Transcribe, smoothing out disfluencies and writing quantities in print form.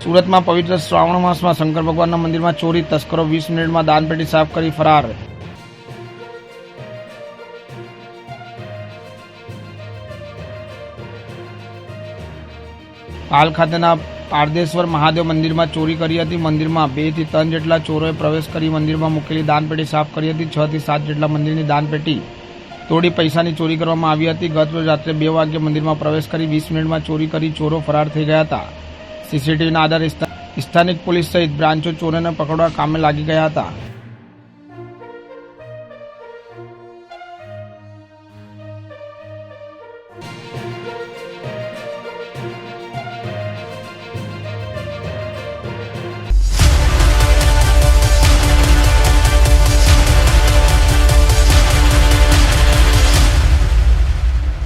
સુરતમાં પવિત્ર શ્રાવણ માસમાં શંકર ભગવાનના મંદિરમાં ચોરી, તસ્કરો 20 મિનિટમાં દાનપેટી સાફ કરી ફરાર। પાલ ખાતેના પારદેશ્વર મહાદેવ મંદિરમાં ચોરી કરી હતી। મંદિરમાં 2 થી 3 જેટલા ચોરોએ પ્રવેશ કરી મંદિરમાં મૂકેલી દાનપેટી સાફ કરી હતી। 6 થી 7 જેટલા મંદિરની દાનપેટી તોડી પૈસાની ચોરી કરવામાં આવી હતી। ગત રોજ રાત્રે 2 વાગ્યે મંદિરમાં પ્રવેશ કરી 20 મિનિટમાં ચોરી કરી ચોરો ફરાર થઈ ગયા હતા। સીસીટીવીના આધારે સ્થાનિક પોલીસ સહિત બ્રાન્ચો ચોરોને પકડવા કામે લાગી ગયા હતા।